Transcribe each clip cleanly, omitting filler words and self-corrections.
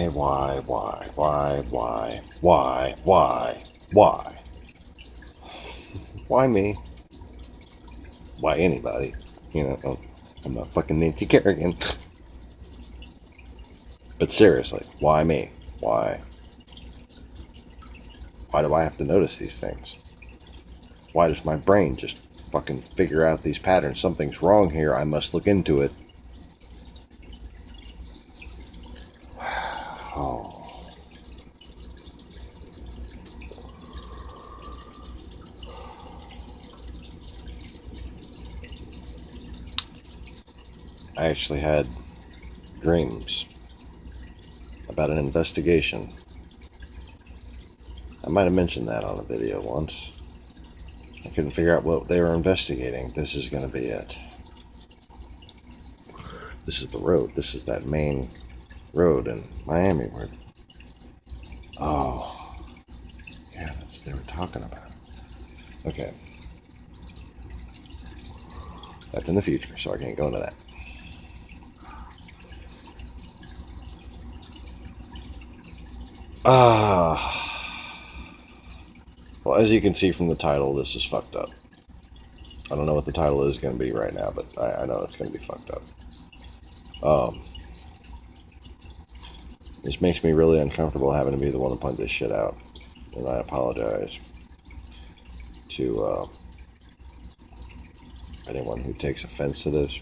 Why? Why me? Why anybody? You know, I'm not fucking Nancy Kerrigan. But seriously, why me? Why? Why do I have to notice these things? Why does my brain just fucking figure out these patterns? Something's wrong here. I must look into it. Oh. I actually had dreams about an investigation. I might have mentioned that on a video once. I couldn't figure out what they were investigating. This is going to be it. This is the road. This is that main road in Miami where... Oh. Yeah, that's what they were talking about. Okay. That's in the future, so I can't go into that. Well, as you can see from the title, this is fucked up. I don't know what the title is going to be right now, but I know it's going to be fucked up. This makes me really uncomfortable having to be the one to point this shit out, and I apologize to anyone who takes offense to this.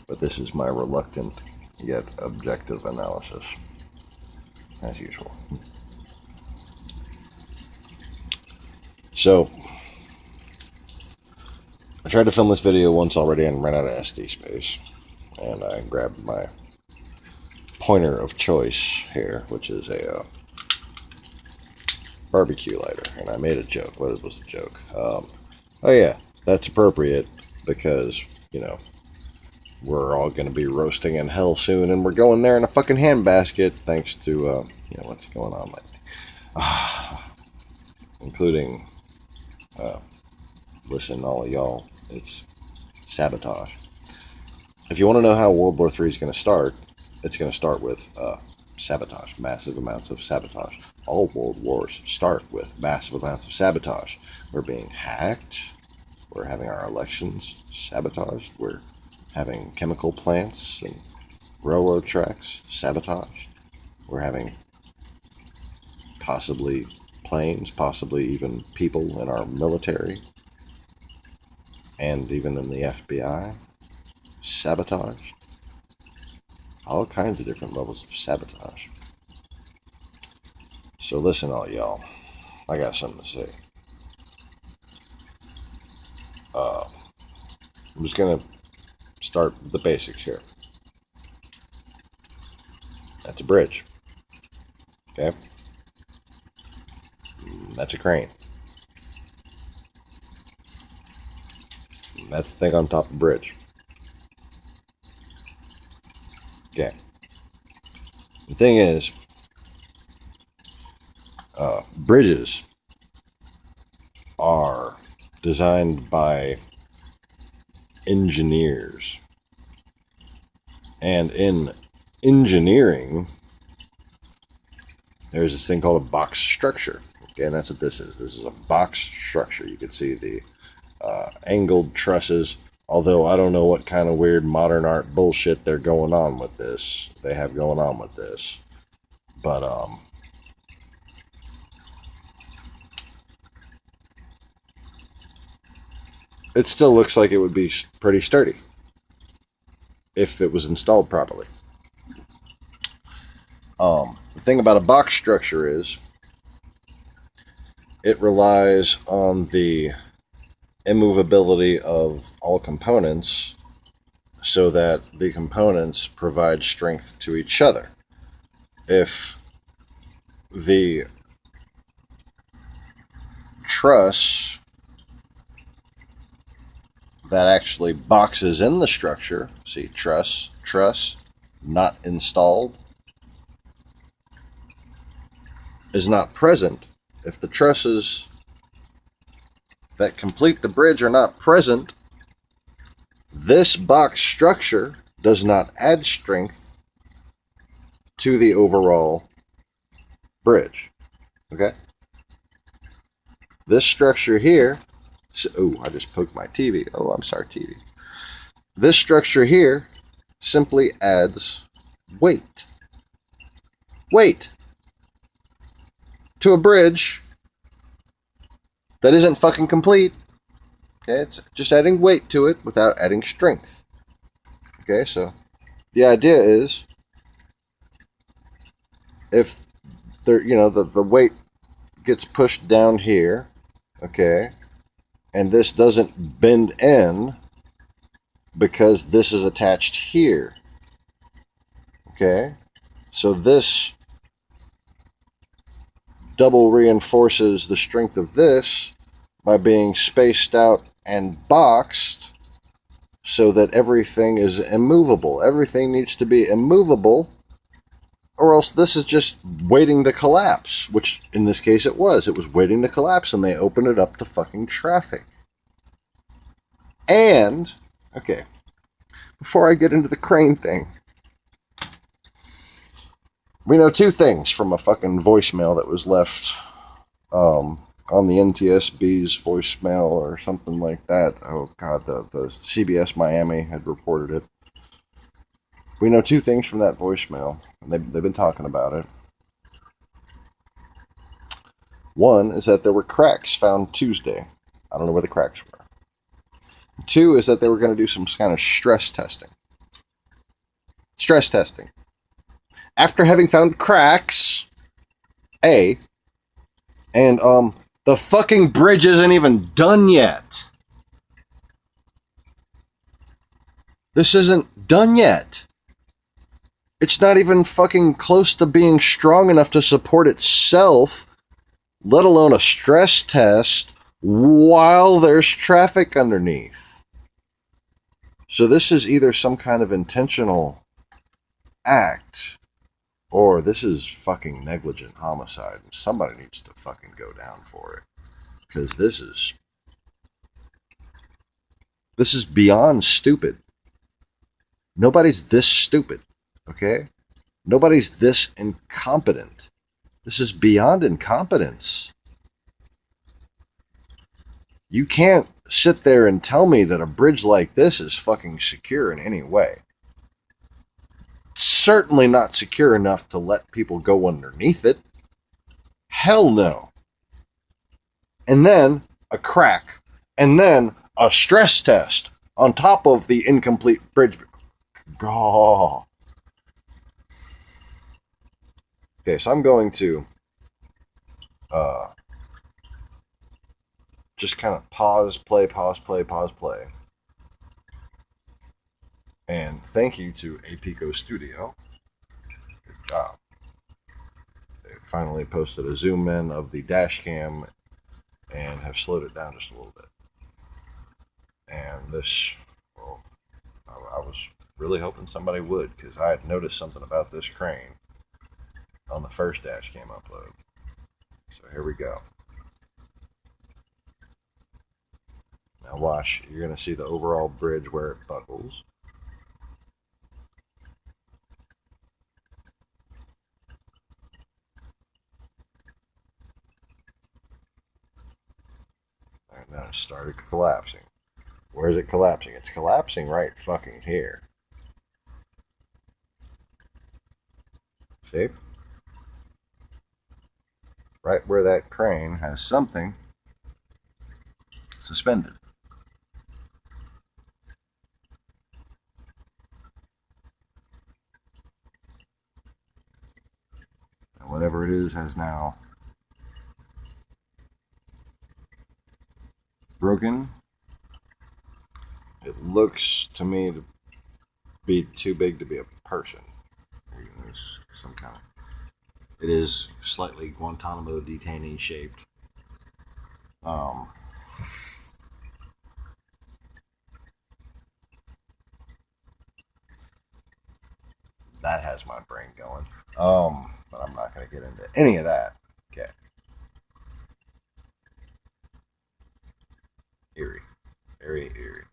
But this is my reluctant yet objective analysis, as usual. So, I tried to film this video once already and ran out of SD space. And I grabbed my pointer of choice here, which is a barbecue lighter. And I made a joke. What was the joke? Oh yeah, that's appropriate because, you know, we're all going to be roasting in hell soon, and we're going there in a fucking handbasket, thanks to, you know, what's going on lately. Including, listen, all of y'all, it's sabotage. If you want to know how World War III is going to start, it's going to start with sabotage, massive amounts of sabotage. All world wars start with massive amounts of sabotage. We're being hacked. We're having our elections sabotaged. We're having chemical plants and railroad tracks sabotaged. We're having possibly planes, possibly even people in our military, and even in the FBI sabotaged. All kinds of different levels of sabotage. So listen, all y'all, I got something to say. I'm just gonna start with the basics here. That's a bridge. Okay? That's a crane. That's the thing on top of the bridge. Okay. The thing is, bridges are designed by engineers. And in engineering, there's this thing called a box structure. Okay, and that's what this is. This is a box structure. You can see the angled trusses. Although I don't know what kind of weird modern art bullshit they're going on with this. They have going on with this. But, it still looks like it would be pretty sturdy if it was installed properly. The thing about a box structure is it relies on the immovability of all components so that the components provide strength to each other. If the truss that actually boxes in the structure, see, truss, not installed, is not present. If the trusses that complete the bridge are not present, this box structure does not add strength to the overall bridge. Okay? This structure here, oh, I just poked my TV. Oh, I'm sorry, TV. This structure here simply adds weight. Weight to a bridge that isn't fucking complete. Okay, it's just adding weight to it without adding strength. Okay, so the idea is if there, the weight gets pushed down here, okay, and this doesn't bend in because this is attached here. Okay, so this double reinforces the strength of this by being spaced out and boxed so that everything is immovable. Everything needs to be immovable, or else this is just waiting to collapse, which in this case it was. It was waiting to collapse, and they opened it up to fucking traffic. And, okay, before I get into the crane thing, we know two things from a fucking voicemail that was left on the NTSB's voicemail or something like that. Oh, God, the CBS Miami had reported it. We know two things from that voicemail, and they've been talking about it. One is that there were cracks found Tuesday. I don't know where the cracks were. Two is that they were going to do some kind of stress testing. Stress testing. After having found cracks, and the fucking bridge isn't even done yet. This isn't done yet. It's not even fucking close to being strong enough to support itself, let alone a stress test while there's traffic underneath. So this is either some kind of intentional act, or this is fucking negligent homicide, and somebody needs to fucking go down for it. Because this is beyond stupid. Nobody's this stupid, okay? Nobody's this incompetent. This is beyond incompetence. You can't sit there and tell me that a bridge like this is fucking secure in any way. Certainly not secure enough to let people go underneath it. Hell no. And then a crack. And then a stress test on top of the incomplete bridge. Oh. Okay, so I'm going to just kind of pause, play. And thank you to Apico Studio. Good job. They finally posted a zoom in of the dash cam and have slowed it down just a little bit. And this, well, I was really hoping somebody would, because I had noticed something about this crane on the first dash cam upload. So here we go. Now watch, you're going to see the overall bridge where it buckles. And now it started collapsing. Where is it collapsing? It's collapsing right fucking here. See? Right where that crane has something suspended. And whatever it is has now broken. It looks to me to be too big to be a person. There's some kind of, it is slightly Guantanamo detainee shaped. That has my brain going. But I'm not going to get into any of that. Okay. Eerie. Very eerie.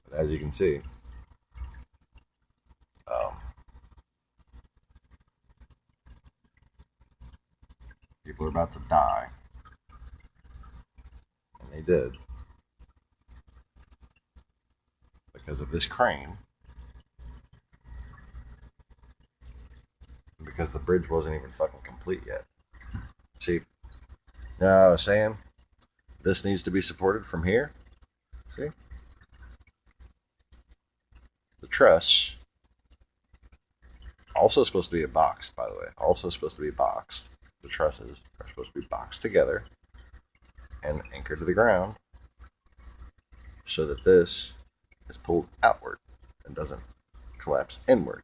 But as you can see, about to die. And they did. Because of this crane. Because the bridge wasn't even fucking complete yet. See? Now I was saying, this needs to be supported from here. See? The truss, also supposed to be a box, by the way. Also supposed to be boxed. The trusses are supposed to be boxed together and anchored to the ground so that this is pulled outward and doesn't collapse inward.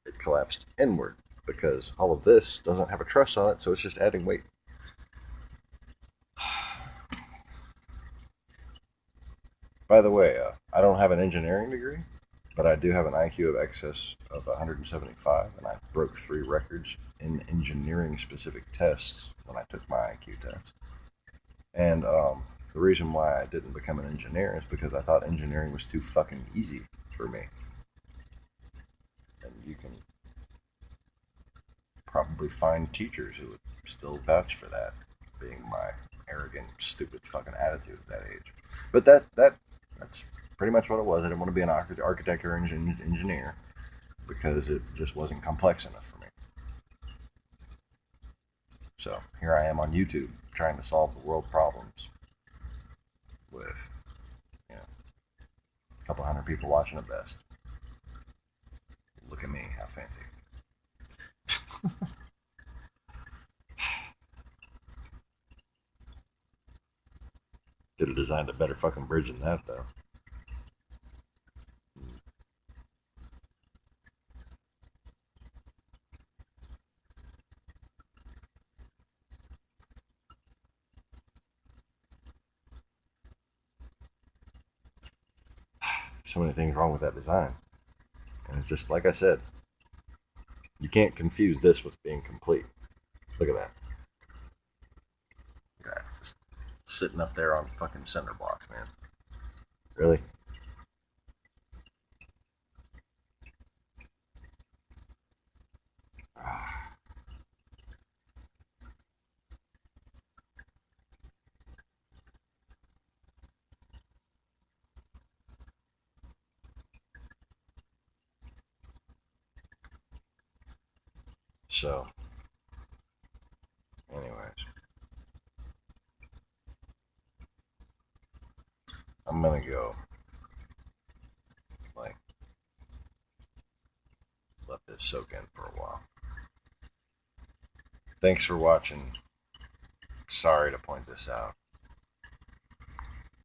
It collapsed inward because all of this doesn't have a truss on it, so it's just adding weight. By the way, I don't have an engineering degree, but I do have an IQ of excess of 175, and I broke 3 records in engineering specific tests when I took my IQ test. And the reason why I didn't become an engineer is because I thought engineering was too fucking easy for me. And you can probably find teachers who would still vouch for that, being my arrogant, stupid fucking attitude at that age. But that's pretty much what it was. I didn't want to be an architect or engineer because it just wasn't complex enough for me. So here I am on YouTube trying to solve the world problems with, a couple hundred people watching at best. Look at me, how fancy. Could have designed a better fucking bridge than that, though. So many things wrong with that design. And it's just, like I said, you can't confuse this with being complete. Look at that. Yeah, just sitting up there on fucking cinder blocks, man. Really? So, anyways, I'm gonna go, let this soak in for a while. Thanks for watching. Sorry to point this out.